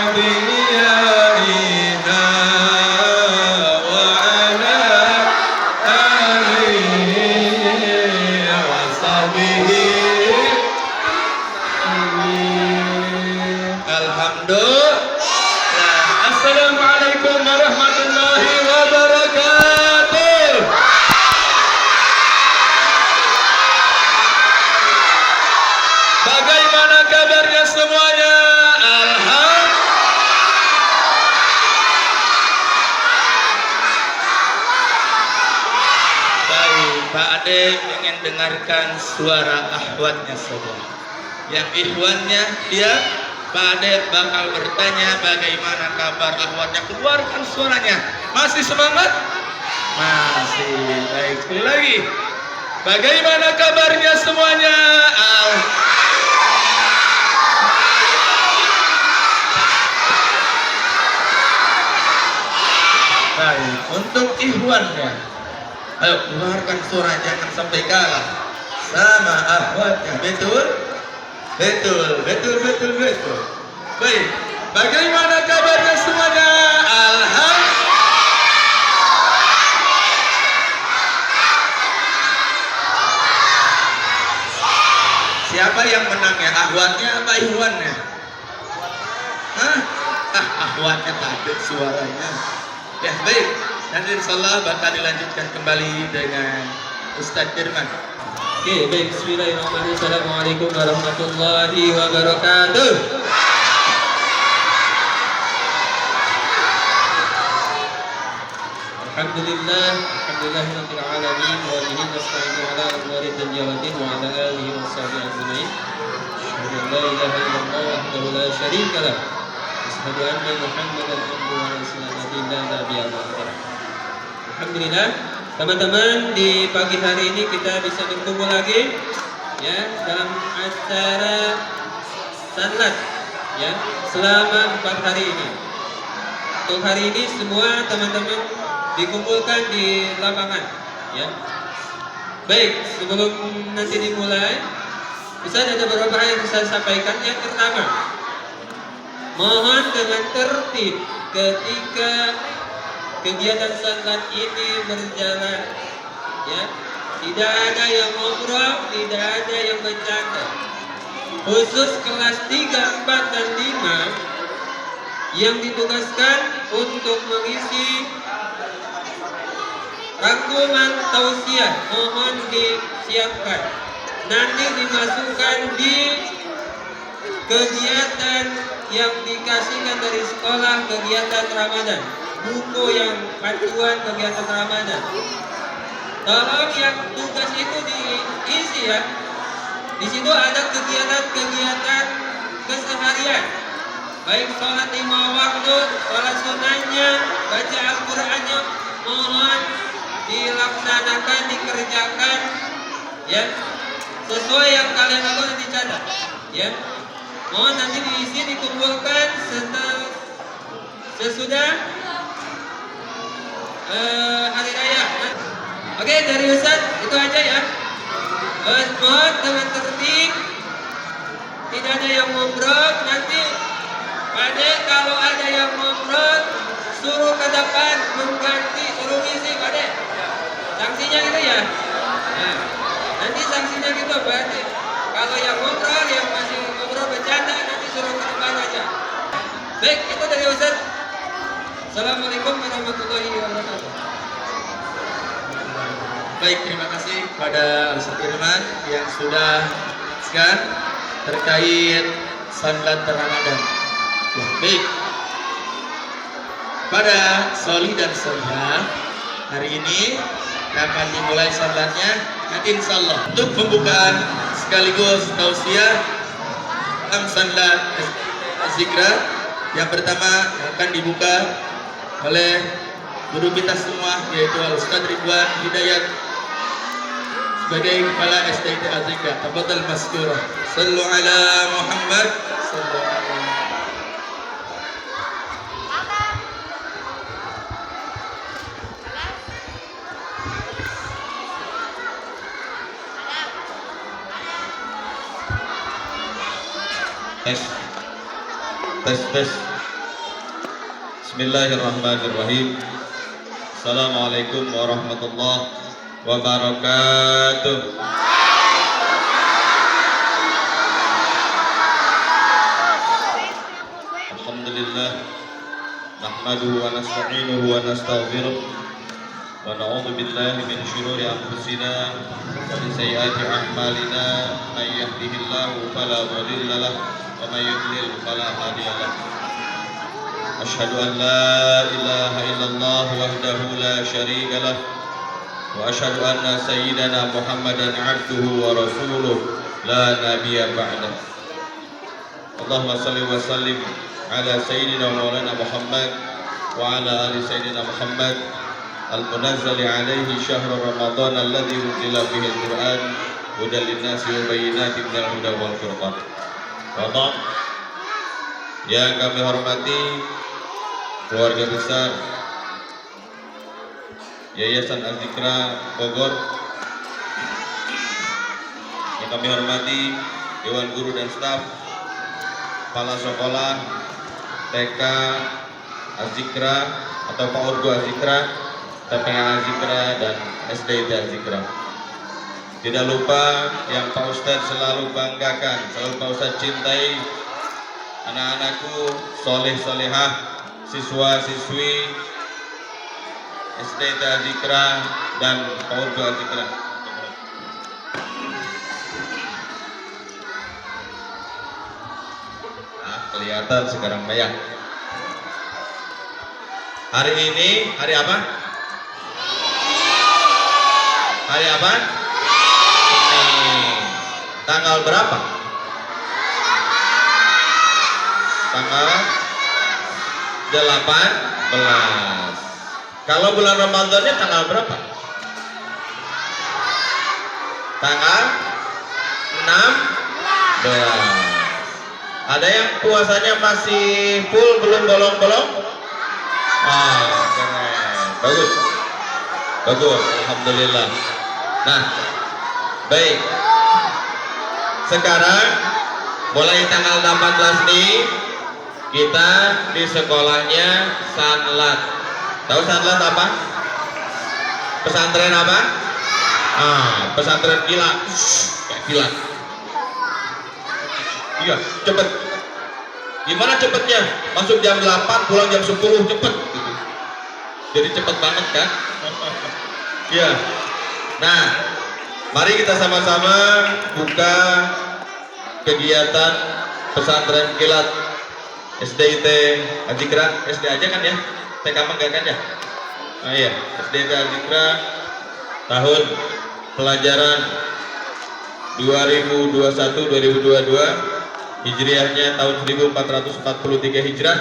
أدعيائنا وعلى آله وصحبه Alhamdulillah. Assalamualaikum warahmatullahi wabarakatuh. Bagaimana kabarnya semuanya? Baik, Pak Ade ingin dengarkan suara akhwatnya saja. Yang ikhwannya dia Pak Ade bakal bertanya bagaimana kabar akhwatnya. Keluarkan suaranya. Masih semangat? Masih. Baik, sekali lagi. Bagaimana kabarnya semuanya? Baik, untuk ikhwannya. Ayo keluarkan suara, jangan sampai kalah sama akhwatnya. Betul? Betul. Baik, bagaimana kabarnya semuanya? Siapa yang menang ya? Akhwatnya apa ikhwannya? Hah? Akhwatnya takut suaranya. Ya baik, nanti insyaallah bakal dilanjutkan kembali dengan Ustadz Firman. Oke, baik. Bismillahirrahmanirrahim. Assalamualaikum warahmatullahi wabarakatuh. Alhamdulillahirabbil alamin wa bihi nasta'inu ala umuri dunya wa din wa ala alihi wa sahbihi ajmain. Asyhadu an la ilaha illallah wahdahu la syarika lah. Asyhadu anna Muhammadan abduhu wa rasuluhu la nabiyya ba'dahu. Alhamdulillah. Teman-teman, di pagi hari ini kita bisa berkumpul lagi ya dalam acara sanlat ya selama 4 hari ini. Untuk hari ini semua teman-teman dikumpulkan di lapangan ya. Baik, sebelum nanti dimulai Ustaz ada beberapa hal yang bisa saya sampaikan. Yang pertama, mohon dengan tertib ketika kegiatan sanlat ini berjalan ya. Tidak ada yang ngobrol, tidak ada yang bercanda. Khusus kelas 3, 4 dan 5 yang ditugaskan untuk mengisi rangkuman tausiah mohon disiapkan. Nanti dimasukkan di kegiatan yang dikasihkan dari sekolah kegiatan Ramadan. Buku yang panduan kegiatan Ramadan. Tolong yang tugas itu diisi ya. Di situ ada kegiatan-kegiatan keseharian. Baik sholat 5 waktu, sholat sunnahnya, baca Al-Qur'annya, mohon dilaksanakan, dikerjakan ya. Sesuai yang kalian lakukan dicatat ya. Mohon nanti diisi dikumpulkan sesudah hari raya. Oke, dari Ustaz itu aja ya. Mohon dengan tertib, tidak ada yang ngobrol. Nanti pada kalau ada yang ngobrol suruh ke depan mengganti, suruh ngisi pada. Sanksinya gitu ya. Nah, nanti sanksinya gitu berarti kalau yang ngobrol, yang masih ngobrol bercanda nanti suruh ke depan aja. Baik, itu dari Ustaz. Assalamualaikum warahmatullahi wabarakatuh. Baik, terima kasih kepada Ustaz Firman yang sudah jelaskan terkait sanlat Ramadan. Ya, baik. Pada soli dan solihah hari ini akan dimulai sanlatnya. Nanti insyaallah untuk pembukaan sekaligus tausiah dalam sanlat zikra yang pertama akan dibuka oleh guru kita semua yaitu Ustaz Ridwan Hidayat sebagai kepala STT Azikra. Tafadhal maskurah. Sallu ala Muhammad sallallahu alaihi wasallam. Tes. Bismillahirrahmanirrahim. Assalamualaikum warahmatullahi wabarakatuh. Alhamdulillah. Nahmaduhu wa nasta'inuhu wa nastaghfiruh. Wa na'udzu billahi min syururi anfusina wa min sayyiati a'malina. May yahdihillahu fala mudilla lahu wa may yudlil fala hadiya lahu. Asyhadu an la ilaha illallah wahdahu la syarika lah wa asyhadu anna sayyidana Muhammadan abduhu wa rasuluh la nabiyya ba'dah. Allahumma shalli wa sallim ala sayyidina maulana Muhammad wa ala ali sayyidina Muhammad al-munazzali alaihi syahrul ramadan alladzi unzila fihi al-Qur'an hudan lin-nasi wa bayyinatin minal huda wal furqan. Wa ba'd. Yang kami hormati keluarga besar Yayasan Az-Zikra Bogor, yang kami hormati Dewan Guru dan Staf, Kepala Sekolah TK Az-Zikra atau Pak Urgo Az-Zikra, TPA Az-Zikra, dan SDIT Az-Zikra. Tidak lupa yang Pak Ustadz selalu banggakan, selalu Pak Ustadz cintai, anak-anakku soleh-solehah, siswa-siswi SDIT Az-Zikra dan Pak Urgo Az-Zikra. Kelihatan sekarang banyak. Hari ini hari apa? Hari apa? Ini tanggal berapa? Tanggal 18. Kalau bulan Ramadannya tanggal berapa? Tanggal 16. Ada yang puasanya masih full, belum bolong-bolong? Keren. Bagus. Bagus, alhamdulillah. Nah, baik. Sekarang mulai tanggal 18 nih kita di sekolahnya Sanlat. Tahu Sanlat apa? Pesantren apa? Pesantren kilat. Kayak kilat. Iya, cepet. Gimana cepetnya? Masuk jam 8, pulang jam 10, cepet gitu. Jadi cepet banget kan? Iya. Nah, mari kita sama-sama buka kegiatan pesantren kilat SDIT Az-Zikra. SD aja kan ya? TK enggak kan ya? Nah iya, SDIT Az-Zikra tahun pelajaran 2021-2022, Hijriahnya tahun 1443 Hijrah.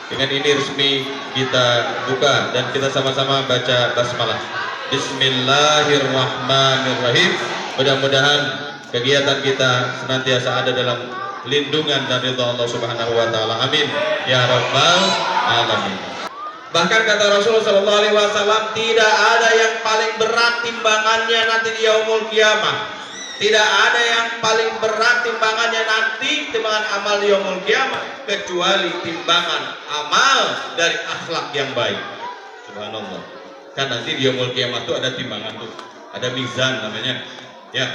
Dengan ini resmi kita buka dan kita sama-sama baca basmalah. Bismillahirrahmanirrahim. Mudah-mudahan kegiatan kita senantiasa ada dalam lindungan dan ridha Allah Subhanahu wa taala. Amin ya rabbal alamin. Bahkan kata Rasulullah sallallahu alaihi wasallam, tidak ada yang paling berat timbangannya nanti di yaumul kiamah. Tidak ada yang paling berat timbangannya nanti, timbangan amal di yaumul kiamah, kecuali timbangan amal dari akhlak yang baik. Subhanallah. Kan nanti di yaumul kiamah tuh ada timbangan tuh, ada mizan namanya. Ya.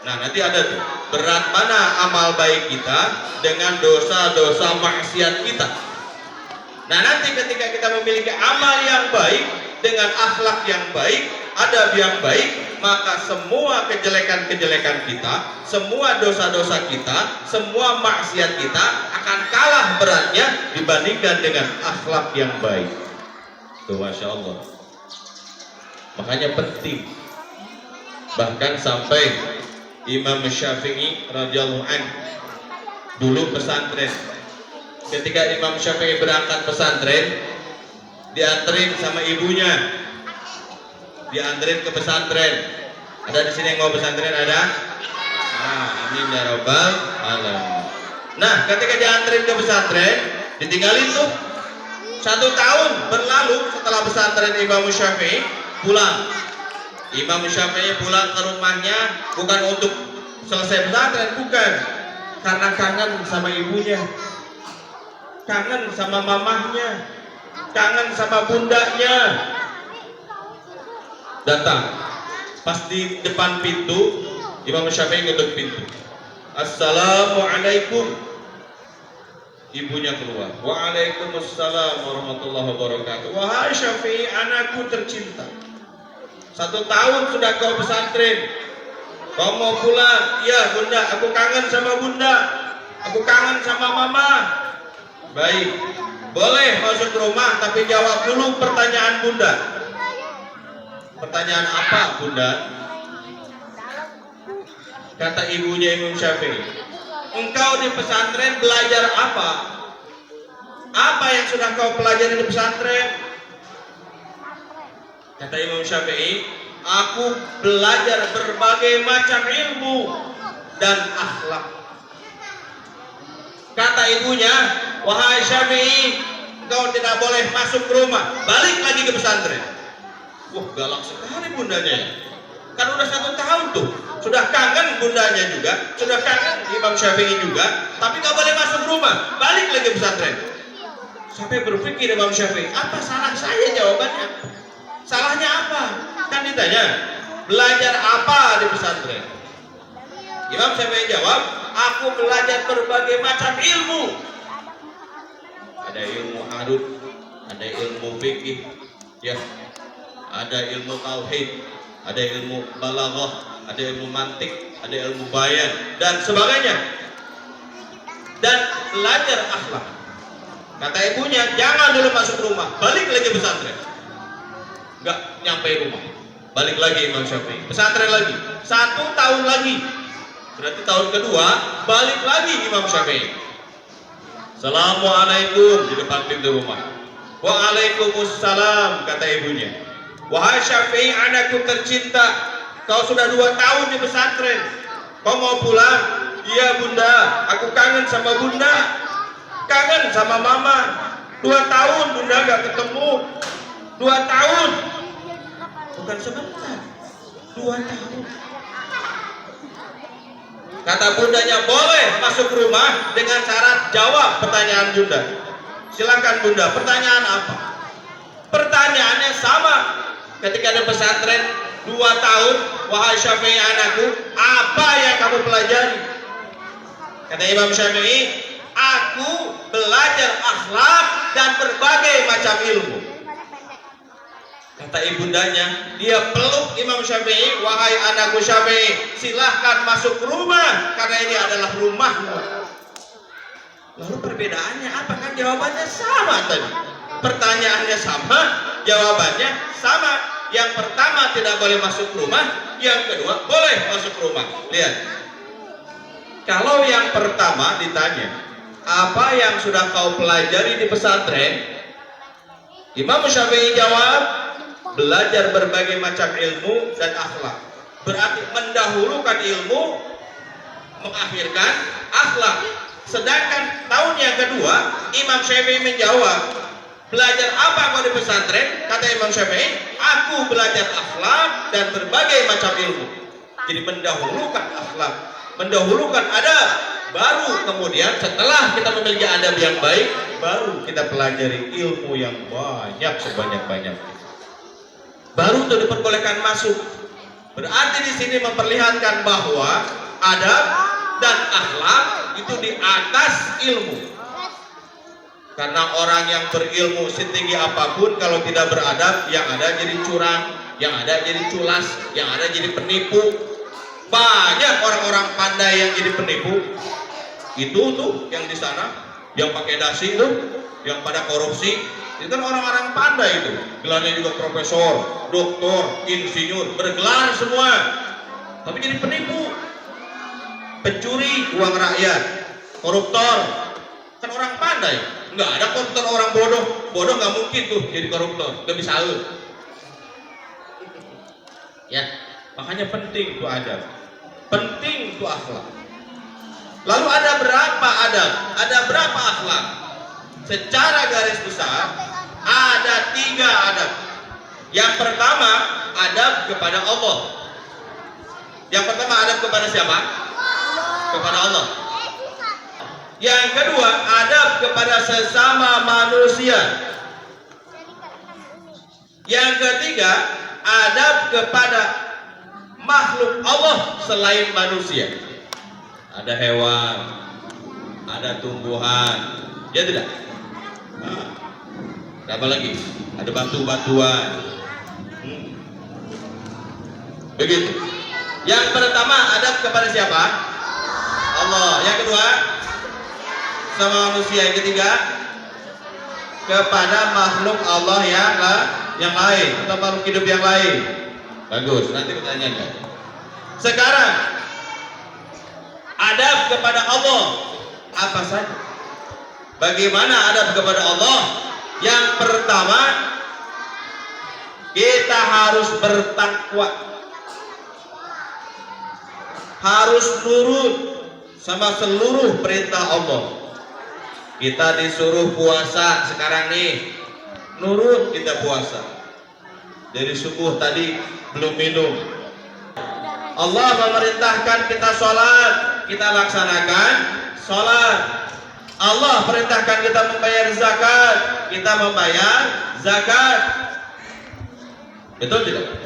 Nah, nanti ada tuh berat mana amal baik kita dengan dosa-dosa maksiat kita. Nah, nanti ketika kita memiliki amal yang baik dengan akhlak yang baik, adab yang baik, maka semua kejelekan-kejelekan kita, semua dosa-dosa kita, semua maksiat kita akan kalah beratnya dibandingkan dengan akhlak yang baik. Tuh, Masya Allah. Makanya penting. Bahkan sampai Imam Syafi'i radhiyallahu anhu dulu pesantren. Ketika Imam Syafi'i berangkat pesantren, dianterin sama ibunya. Dianterin ke pesantren. Ada di sini yang mau pesantren ada? Amin ya rabbal alamin. Nah, ketika dianterin ke pesantren, ditinggalin tuh 1 tahun berlalu setelah pesantren Imam Syafi'i pulang. Imam Syafi'i pulang ke rumahnya bukan untuk selesai pesantren, bukan, karena kangen sama ibunya, kangen sama mamahnya, kangen sama bundanya. Datang, pas di depan pintu, Imam Syafi'i ngetuk pintu. Assalamualaikum. Ibunya keluar. Waalaikumsalam warahmatullahi wabarakatuh. Wahai Syafi'i, anakku tercinta. 1 tahun sudah kau pesantren. Kau mau pulang? Iya bunda, aku kangen sama bunda. Aku kangen sama mama. Baik, boleh masuk rumah, tapi jawab dulu pertanyaan bunda. Pertanyaan apa bunda? Kata ibunya Imam Syafi'i, engkau di pesantren belajar apa? Apa yang sudah kau pelajari di pesantren? Kata Imam Syafi'i, aku belajar berbagai macam ilmu dan akhlak. Kata ibunya, wahai Syafi'i, engkau tidak boleh masuk ke rumah, balik lagi ke pesantren. Wah, galak sekali bundanya. Kan udah 1 tahun tuh, sudah kangen bundanya juga, sudah kangen Imam Syafi'i juga, tapi nggak boleh masuk rumah, balik lagi ke pesantren. Sampai berpikir Imam Syafi'i, apa salah saya jawabannya? Salahnya apa? Kan ditanya, belajar apa di pesantren? Imam Syafi'i jawab, aku belajar berbagai macam ilmu. Ada ilmu hadis, ada ilmu fikih, ya, ada ilmu tauhid, ada ilmu balaghah, ada ilmu mantik, ada ilmu bayan dan sebagainya. Dan belajar akhlak. Kata ibunya, jangan dulu masuk rumah, balik lagi pesantren. Enggak nyampe rumah, balik lagi Imam Syafi'i, pesantren lagi, 1 tahun lagi. Berarti tahun kedua balik lagi Imam Syafi'i. Assalamualaikum di depan pintu rumah. Waalaikumsalam kata ibunya. Wahai Syafi'i, anakku tercinta, kau sudah 2 tahun di pesantren. Kau mau pulang? Iya bunda, aku kangen sama bunda, kangen sama mama. 2 tahun bunda gak ketemu. 2 tahun, bukan sebentar, 2 tahun. Kata bundanya, boleh masuk rumah dengan syarat jawab pertanyaan bunda. Silakan bunda, pertanyaan apa? Pertanyaannya sama. Ketika di pesantren 2 tahun, wahai Syafi'i anakku, apa yang kamu pelajari? Kata Imam Syafi'i, aku belajar akhlak dan berbagai macam ilmu. Kata ibundanya, dia peluk Imam Syafi'i, wahai anakku Syafi'i, silahkan masuk rumah karena ini adalah rumahmu. Lalu perbedaannya apa? Kan jawabannya sama tadi. Pertanyaannya sama, jawabannya sama. Yang pertama tidak boleh masuk rumah, yang kedua boleh masuk rumah. Lihat. Kalau yang pertama ditanya, apa yang sudah kau pelajari di pesantren? Imam Syafi'i jawab, belajar berbagai macam ilmu dan akhlak. Berarti mendahulukan ilmu, mengakhirkan akhlak. Sedangkan tahun yang kedua, Imam Syafi'i menjawab, belajar apa kau di pesantren? Kata Imam Syafi'i, aku belajar akhlak dan berbagai macam ilmu. Jadi mendahulukan akhlak, mendahulukan adab, baru kemudian setelah kita memiliki adab yang baik, baru kita pelajari ilmu yang banyak sebanyak-banyaknya. Baru itu diperbolehkan masuk. Berarti di sini memperlihatkan bahwa adab dan akhlak itu di atas ilmu. Karena orang yang berilmu setinggi apapun, kalau tidak beradab, yang ada jadi curang, yang ada jadi culas, yang ada jadi penipu. Banyak orang-orang pandai yang jadi penipu. Itu tuh yang di sana, yang pakai dasi itu, yang pada korupsi, itu kan orang-orang pandai itu. Gelarnya juga profesor, doktor, insinyur, bergelar semua. Tapi jadi penipu, pencuri uang rakyat, koruptor. Kan orang pandai. Nggak ada koruptor orang bodoh. Bodoh nggak mungkin tuh jadi koruptor, nggak bisa lu. Ya, makanya penting tuh adab, penting tuh akhlak. Lalu ada berapa adab? Ada berapa akhlak? Secara garis besar ada 3 adab. Yang pertama adab kepada Allah. Yang pertama adab kepada siapa? Kepada Allah. Yang kedua adab kepada sesama manusia. Yang ketiga, adab kepada makhluk Allah selain manusia. Ada hewan, ada tumbuhan, ya tidak? Nah, apa lagi? Ada batu-batuan. Begitu. Yang pertama adab kepada siapa? Allah. Yang kedua sama manusia. Yang ketiga kepada makhluk Allah yang lain atau makhluk hidup yang lain. Bagus. Nanti pertanyaannya. Sekarang adab kepada Allah apa saja? Bagaimana adab kepada Allah? Yang pertama, kita harus bertakwa, harus nurut sama seluruh perintah Allah. Kita disuruh puasa sekarang nih, nurut kita puasa. Dari subuh tadi belum minum. Allah memerintahkan kita sholat, kita laksanakan sholat. Allah perintahkan kita membayar zakat, kita membayar zakat. Betul tidak?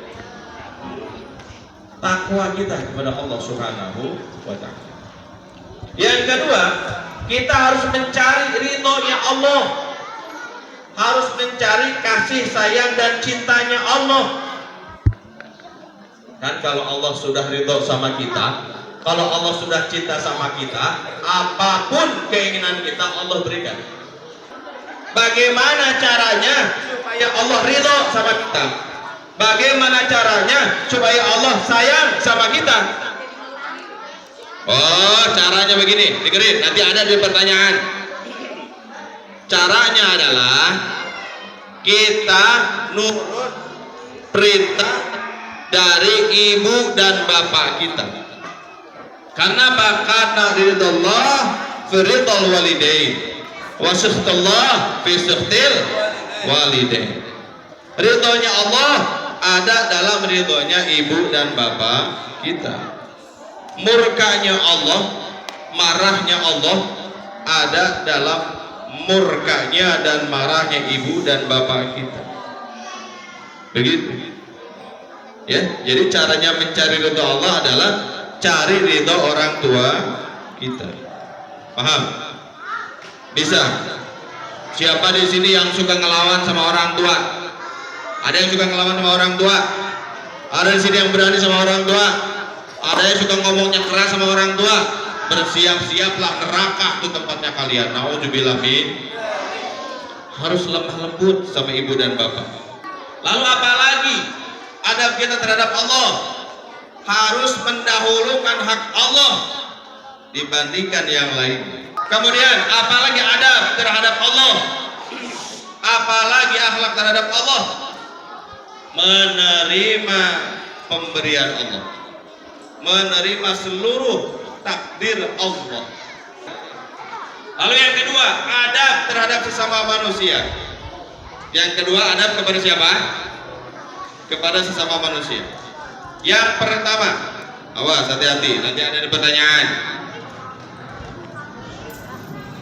Takwa kita kepada Allah Subhanahu wa ta'ala. Yang kedua, kita harus mencari ridhonya Allah, harus mencari kasih sayang dan cintanya Allah. Kan kalau Allah sudah ridho sama kita, kalau Allah sudah cinta sama kita, apapun keinginan kita Allah berikan. Bagaimana caranya supaya Allah ridho sama kita? Bagaimana caranya supaya Allah sayang sama kita? Oh, caranya begini, dengerin, nanti ada di pertanyaan. Caranya adalah kita nurut perintah dari ibu dan bapak kita. Karena bakana ridallah fi ridal walidain wa sakhtullah fi sakhtil walidain. Ridhonya Allah ada dalam ridhonya ibu dan bapak kita. Murkanya Allah, marahnya Allah ada dalam murkanya dan marahnya ibu dan bapak kita. Begitu. Ya, jadi caranya mencari ridho Allah adalah cari ridho orang tua kita. Paham? Bisa? Siapa di sini yang suka ngelawan sama orang tua? Ada yang suka ngelawan sama orang tua? Ada di sini yang berani sama orang tua? Ada yang suka ngomongnya keras sama orang tua? Bersiap-siaplah, neraka itu tempatnya kalian. Nauzubillah min. Harus lemah lembut sama ibu dan bapak. Lalu apa lagi adab kita terhadap Allah? Harus mendahulukan hak Allah dibandingkan yang lain. Kemudian apalagi adab terhadap Allah? Apalagi akhlak terhadap Allah? Menerima pemberian Allah, menerima seluruh takdir Allah. Lalu yang kedua, adab terhadap sesama manusia. Yang kedua, adab kepada siapa? Kepada sesama manusia. Yang pertama, awas hati-hati, nanti ada pertanyaan.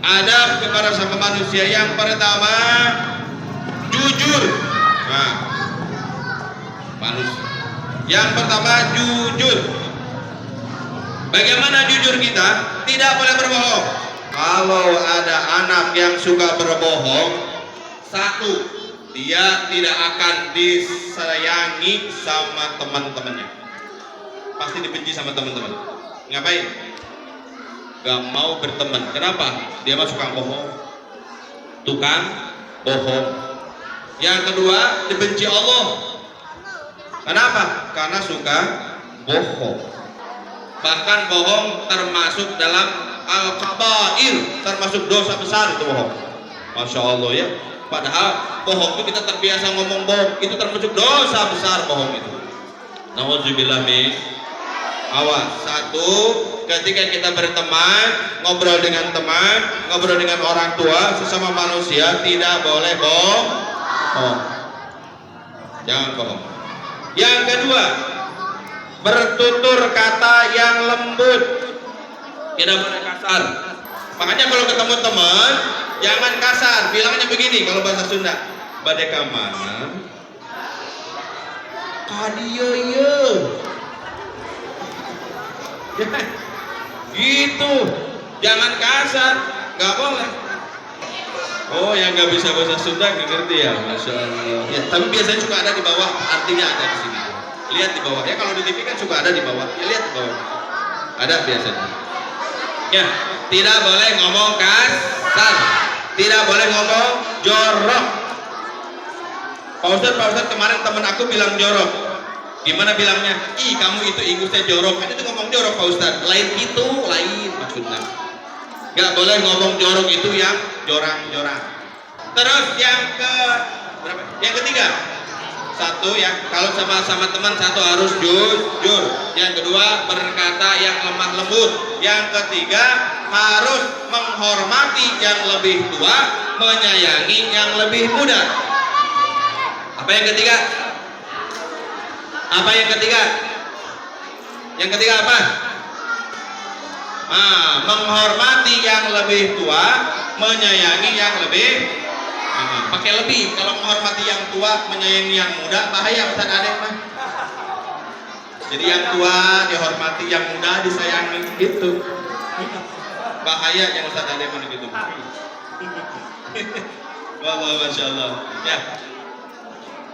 Adab kepada sesama manusia yang pertama, jujur. Nah, manusia. Yang pertama, jujur. Bagaimana jujur kita? Tidak boleh berbohong. Kalau ada anak yang suka berbohong, satu, dia tidak akan disayangi sama teman-temannya, pasti dibenci sama teman-teman. Ngapain? Gak mau berteman. Kenapa? Dia mah suka bohong, tukang bohong. Yang kedua, dibenci Allah. Kenapa? Karena suka bohong. Bahkan bohong termasuk dalam al-kabair, termasuk dosa besar itu bohong. Masya Allah ya. Padahal bohong itu kita terbiasa ngomong bohong, itu termasuk dosa besar bohong itu. Nauzubillah min. Awas. Satu, ketika kita berteman, ngobrol dengan teman, ngobrol dengan orang tua, sesama manusia, tidak boleh bohong. Jangan bohong. Yang kedua, bertutur kata yang lembut, tidak boleh kasar. Makanya kalau ketemu teman, jangan kasar, bilangnya begini kalau bahasa Sunda, badai kamana Kadia ya. Gitu. Jangan kasar, nggak boleh. Oh, yang nggak bisa bahasa Sunda nggak ngerti ya, Masya Allah. Ya, tapi biasanya suka ada di bawah, artinya ada di sini. Lihat di bawah. Ya kalau di TV kan suka ada di bawah. Ya lihat di bawah. Ada biasanya. Ya, tidak boleh ngomong kasar, tidak boleh ngomong jorok. Pak Ustadz kemarin temen aku bilang jorok. Gimana bilangnya? Ih, kamu itu ingusnya jorok. Kan itu ngomong jorok Pak Ustadz. Lain itu, lain maksudnya. Gak boleh ngomong jorok itu yang jorang-jorang. Terus yang ke berapa? Yang ketiga. Satu ya, kalau sama teman satu harus jujur. Yang kedua berkata yang lemah lembut. Yang ketiga harus menghormati yang lebih tua, menyayangi yang lebih muda. Apa yang ketiga? Apa yang ketiga? Yang ketiga apa? Menghormati yang lebih tua, menyayangi yang lebih pakai lebih. Kalau menghormati yang tua, menyayangi yang muda, bahaya Ustaz Adek mah. Jadi yang tua dihormati, yang muda disayangi gitu. Bahaya yang Ustaz Adek mah gitu. Wah, Masya Allah. Ya.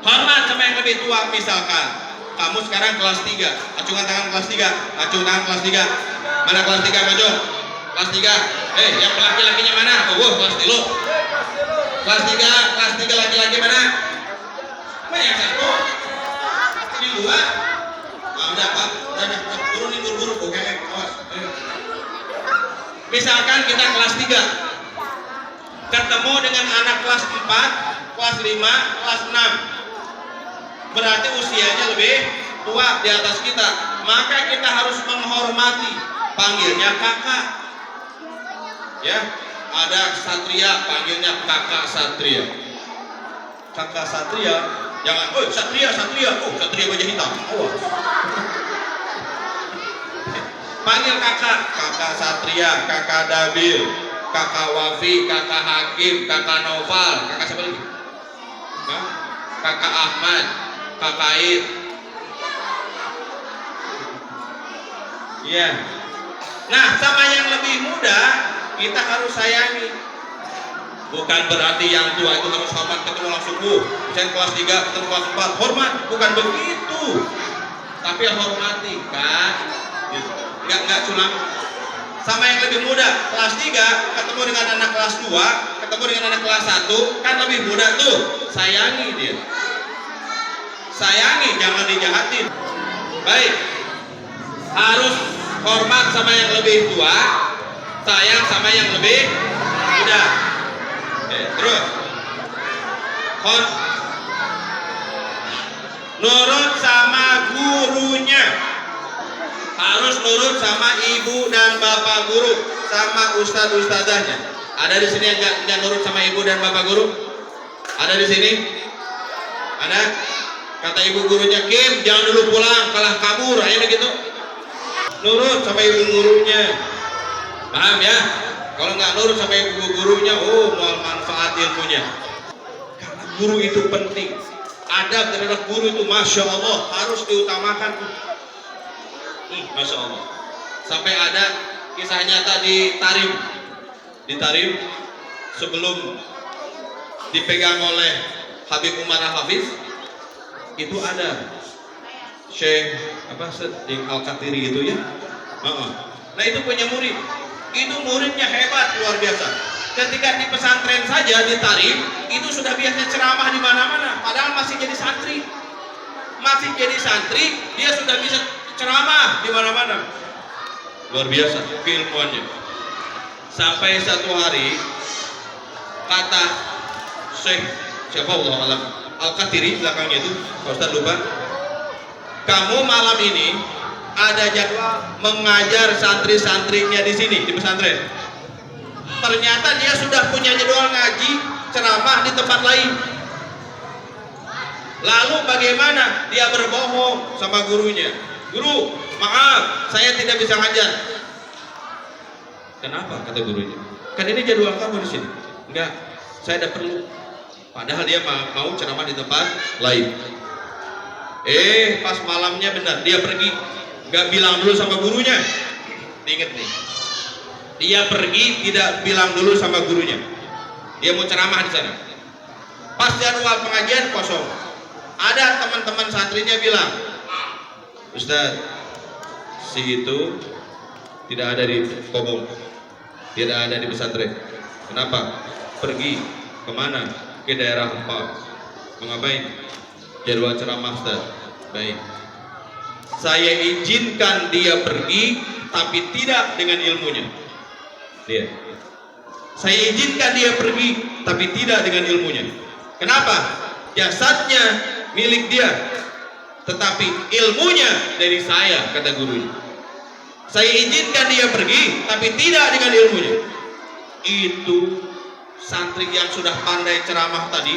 Hormat sama yang lebih tua, misalkan kamu sekarang kelas 3, acungan tangan kelas 3, acung tangan kelas 3. Mana kelas 3 Kacung? Kelas 3. Yang laki-lakinya mana? Kelas 3. Kelas 3 laki-laki mana? Mana yang satu? Ini 2. Udah Pak, udah turunin buru-buru, oke, awas. Misalkan kita kelas 3 ketemu dengan anak kelas 4, kelas 5, kelas 6. Berarti usianya lebih tua di atas kita. Maka kita harus menghormati, panggilnya kakak. Ya, ada Satria, panggilnya kakak Satria. Kakak Satria, jangan, Satria, oh Satria wajah hitam. Oh. Panggil kakak Satria, kakak Dabil, kakak Wafi, kakak Hakim, kakak Noval, kakak siapa lagi? Kakak Ahmad, kakak Aid. Iya. Nah, sama yang lebih muda kita harus sayangi. Bukan berarti yang tua itu harus hormat ketemu langsung misalnya kelas 3 ketemu kelas 4 hormat, bukan begitu. Tapi hormati kan. Enggak culang. Sama yang lebih muda, kelas 3 ketemu dengan anak kelas 2, ketemu dengan anak kelas 1, kan lebih muda tuh. Sayangi dia. Sayangi, jangan dijahatin. Baik. Harus hormat sama yang lebih tua, sayang sama yang lebih muda. Terus nurut sama gurunya, harus nurut sama ibu dan bapak guru, sama ustadz ustadzahnya. Ada di sini yang nggak nurut sama ibu dan bapak guru? Ada di sini? Ada? Kata ibu gurunya, Kim jangan dulu pulang, kalah kabur, ayo gitu. Nurut sama ibu gurunya, paham ya? Kalau nggak nurut sama ibu gurunya, mau manfaat ilmunya. Karena guru itu penting. Adab terhadap guru itu, masya Allah, harus diutamakan. Masya Allah. Sampai ada kisah nyata di Tarim, sebelum dipegang oleh Habib Umar Hafiz, itu ada Syekh Al-Katiri itu ya. Nah itu punya murid. Itu muridnya hebat, luar biasa. Ketika di pesantren saja di Tarim, itu sudah biasa ceramah di mana-mana. Padahal masih jadi santri. Dia sudah bisa ceramah di mana-mana. Luar biasa keilmuannya. Sampai satu hari kata Syekh siapa Allah alam Al-Katiri belakangnya itu, Pak Ustaz lupa. Kamu malam ini ada jadwal mengajar santri-santrinya di sini di pesantren. Ternyata dia sudah punya jadwal ngaji ceramah di tempat lain. Lalu bagaimana dia berbohong sama gurunya? Guru, maaf, saya tidak bisa ngajar. Kenapa? Kata gurunya. Kan ini jadwal kamu di sini. Enggak, saya tidak perlu. Padahal dia mau ceramah di tempat lain. Pas malamnya benar dia pergi, nggak bilang dulu sama gurunya. Ingat nih, dia pergi tidak bilang dulu sama gurunya. Dia mau ceramah di sana. Pas jadwal pengajian kosong. Ada teman-teman santrinya bilang, Ustaz, si itu tidak ada di Kobong, tidak ada di pesantren. Kenapa? Pergi kemana? Ke daerah apa? Mengapain? Jadwal ceramah, Ustaz. Baik. Saya izinkan dia pergi, tapi tidak dengan ilmunya. Dia. Saya izinkan dia pergi, tapi tidak dengan ilmunya. Kenapa? Jasadnya milik dia, tetapi ilmunya dari saya, kata gurunya. Saya izinkan dia pergi, tapi tidak dengan ilmunya. Itu santri yang sudah pandai ceramah tadi,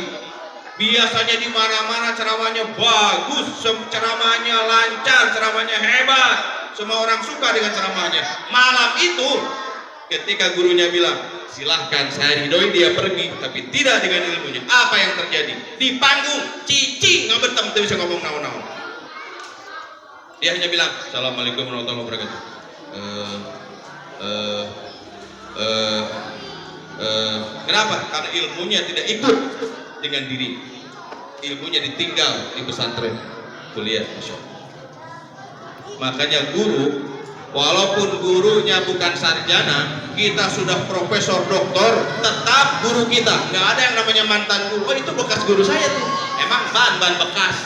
biasanya di mana-mana ceramahnya bagus, ceramahnya lancar, ceramahnya hebat, semua orang suka dengan ceramahnya. Malam itu, ketika gurunya bilang, silahkan saya ridhoi dia pergi, tapi tidak dengan ilmunya. Apa yang terjadi? Di panggung, cicing nggak betem, tidak bisa ngomong naon-naon. Dia hanya bilang, Assalamualaikum warahmatullahi wabarakatuh. Kenapa? Karena ilmunya tidak ikut dengan diri. Ilmunya ditinggal di pesantren kuliah. Masya Allah. Makanya guru, walaupun gurunya bukan sarjana, kita sudah profesor, doktor, tetap guru kita. Nggak ada yang namanya mantan guru. Oh, itu bekas guru saya tuh. Emang ban bekas.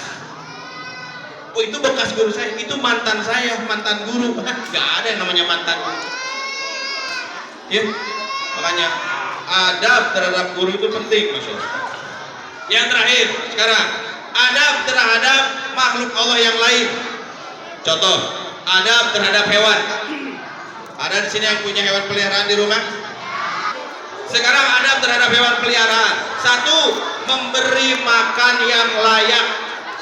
Oh, itu bekas guru saya. Itu mantan saya, mantan guru. Nggak ada yang namanya mantan guru. Ya, makanya adab terhadap guru itu penting, Masya Allah. Yang terakhir sekarang, adab terhadap makhluk Allah yang lain. Contoh, adab terhadap hewan. Ada di sini yang punya hewan peliharaan di rumah? Sekarang adab terhadap hewan peliharaan. Satu, memberi makan yang layak,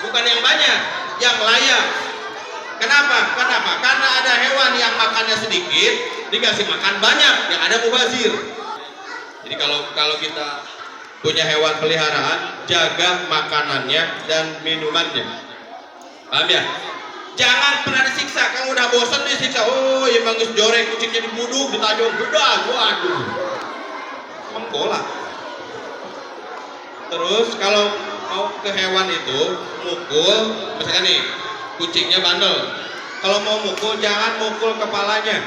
bukan yang banyak, yang layak. Kenapa? Karena ada hewan yang makannya sedikit, dikasih makan banyak, yang ada mubazir. Jadi kalau kita punya hewan peliharaan, jaga makanannya dan minumannya. Paham ya? Jangan pernah disiksa. Kalau udah bosan disiksa, oh ya manggis joreng, kucingnya dibuduk, ditajong, bedah, waduh, mengkolak. Terus kalau mau ke hewan itu mukul, misalkan nih kucingnya bandel, kalau mau mukul jangan mukul kepalanya,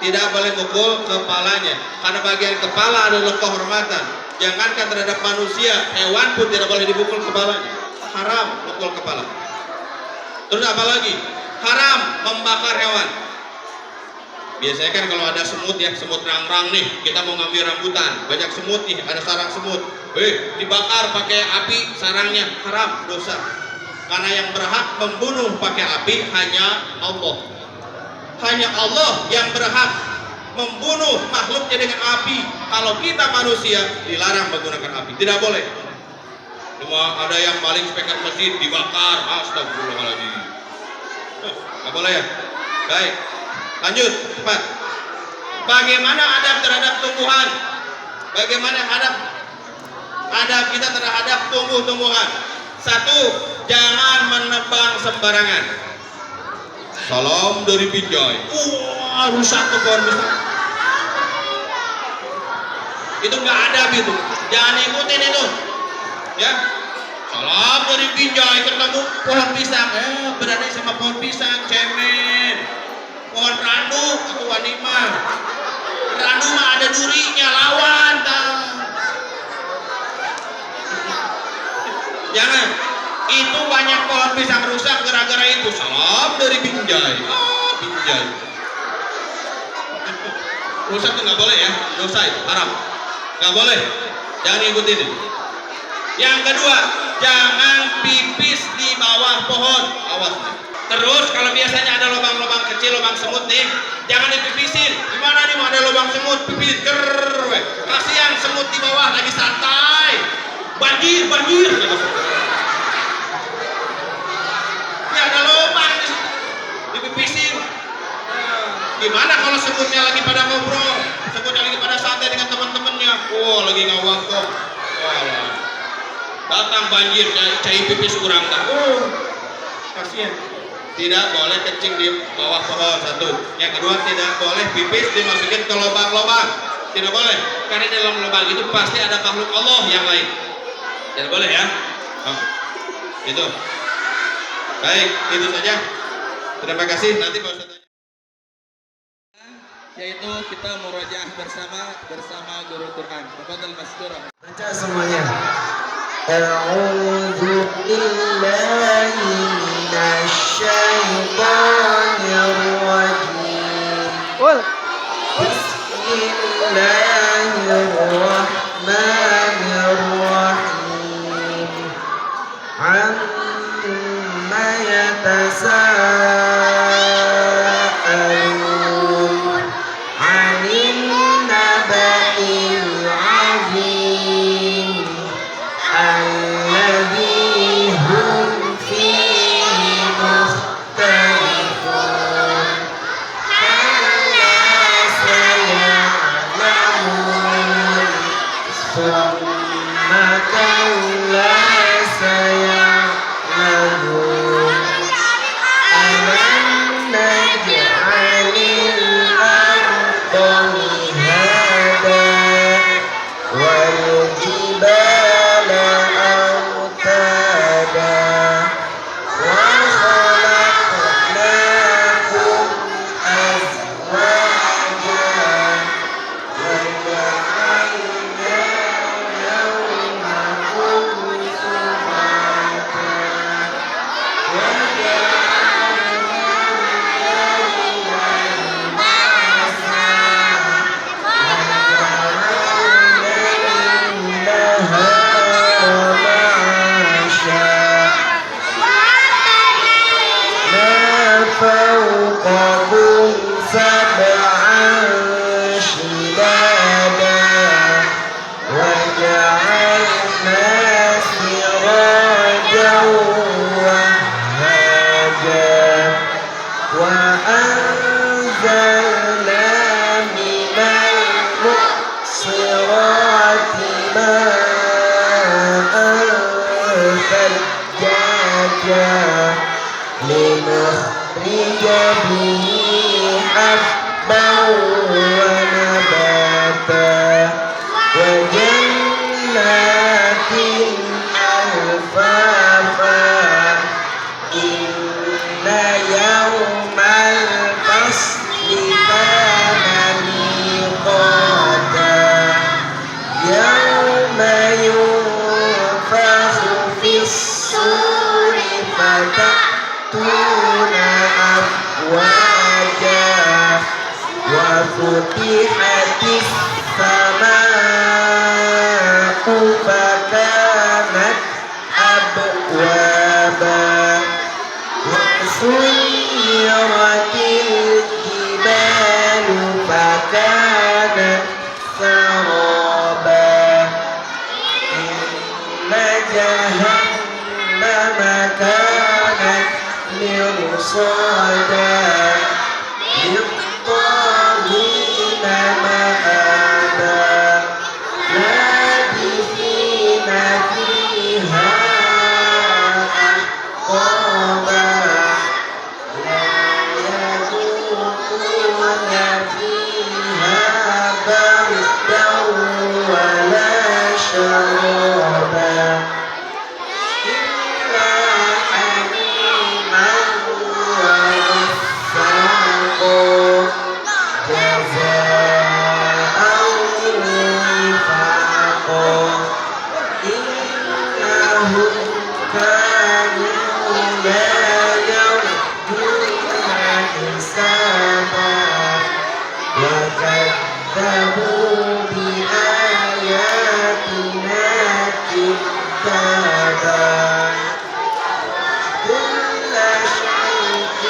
tidak boleh mukul kepalanya, karena bagian kepala adalah kehormatan. Jangankan terhadap manusia, hewan pun tidak boleh dipukul kepalanya, haram mukul kepala. Terus apa lagi? Haram membakar hewan. Biasanya kan kalau ada semut ya, semut rang-rang nih, kita mau ngambil rambutan, banyak semut nih, ada sarang semut, dibakar pakai api sarangnya, haram, dosa. Karena yang berhak membunuh pakai api hanya Allah. Hanya Allah yang berhak membunuh makhluknya dengan api. Kalau kita manusia dilarang menggunakan api, tidak boleh. Cuma ada yang maling speaker masjid dibakar, astagfirullahaladzim. Nggak boleh ya? Baik, lanjut, cepat. Bagaimana adab terhadap tumbuhan? Bagaimana adab kita terhadap tumbuh-tumbuhan? Satu, jangan menebang sembarangan. Salam dari Binjai. Wah, rusak tuh pohon pisang. Itu nggak adab itu. Jangan ikutin itu. Ya, salam dari Binjai, ketemu pohon pisang, berani sama pohon pisang, cemen. Pohon randu atau wanima, randu mah ada durinya, lawan jangan. Itu banyak pohon pisang rusak gara-gara itu. Salam dari Binjai. Binjai rusak tuh nggak boleh ya, dosa itu, haram, nggak boleh, jangan ikutin itu. Yang kedua, jangan pipis di bawah pohon, awas. Terus kalau biasanya ada lubang-lubang kecil, lubang semut nih, jangan dipipisin. Gimana nih mau ada lubang semut, pipis, kasihan semut di bawah lagi santai, banjir. Ya ada lubang di situ, dipipisin. Gimana kalau semutnya lagi pada ngobrol, semutnya lagi pada santai dengan teman-temannya, lagi ngawakong, datang banjir, cai pipis kurang tak, pasien. Tidak boleh kencing di bawah pohon, satu. Yang kedua, tidak boleh pipis dimasukin ke lubang-lubang. Tidak boleh, karena di dalam lubang itu pasti ada makhluk Allah yang lain. Tidak boleh ya. Oh, itu. Baik, itu saja. Terima kasih. Nanti Pak Ustaz, yaitu kita murojaah bersama guru Quran. Tafadhal Maskur. Baca semuanya. A'udzu billahi minasyaitonir rajim. Bismillahirrahmanirrahim. Amma yatasaalun 'anil naba'il 'azim alladzi hum fihi mukhtalifun. Kalla saya'lamun thumma kalla saya'lamun. Alam naj'alil arda mihada wal jibala autada wa khalaqnakum azwaja wa ja'alna nawmakum subata wa فوقكم سبعا شدادا وجعلنا سراجا وهاجا وأنزلنا من المعصرات ماء ثجاجا لنخرج به حبا ونباتا وجنات ألفافا إن يوم الفصل كان ميقاتا يوم ينفخ في الصور فتأتون أفواجا وفتحت السماء فكانت أبوابا وسيرت الجبال فكانت سرابا إن جهنم كانت مرصادا للطاغين مآبا لابثين فيها أحقابا لا يذوقون فيها بردا ولا شرابا إلا حميما وغساقا جزاء وفاقا إنهم كانوا لا يرجون حسابا وكذبوا بآياتنا كذابا كل شيء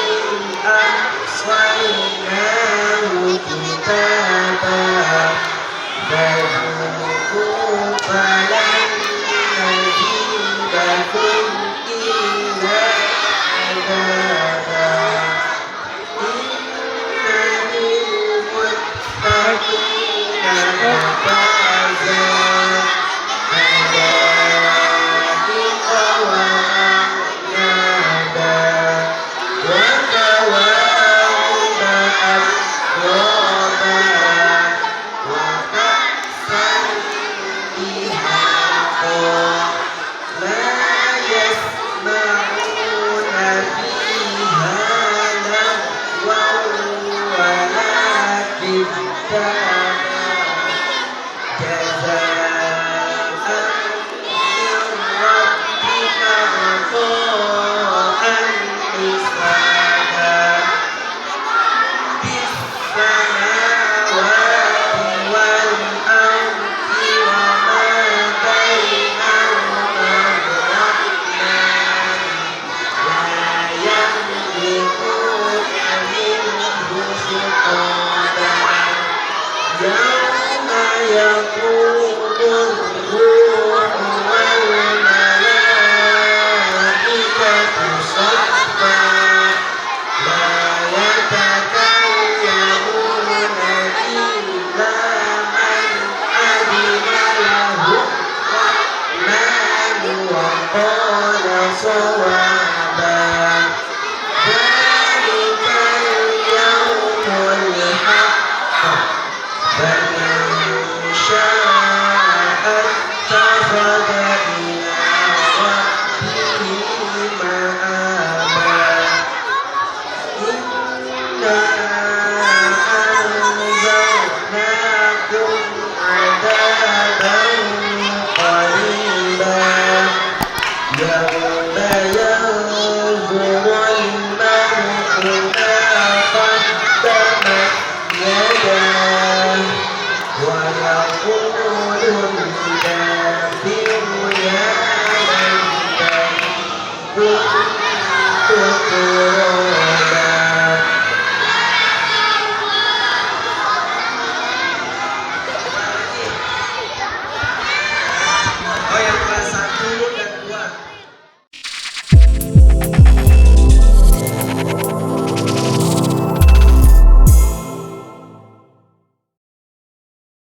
أحصيناه كتابا فذوقوا فلن نزيدكم إلا عذابا إن للمتقين مفازا حدائق وأعنابا ربكم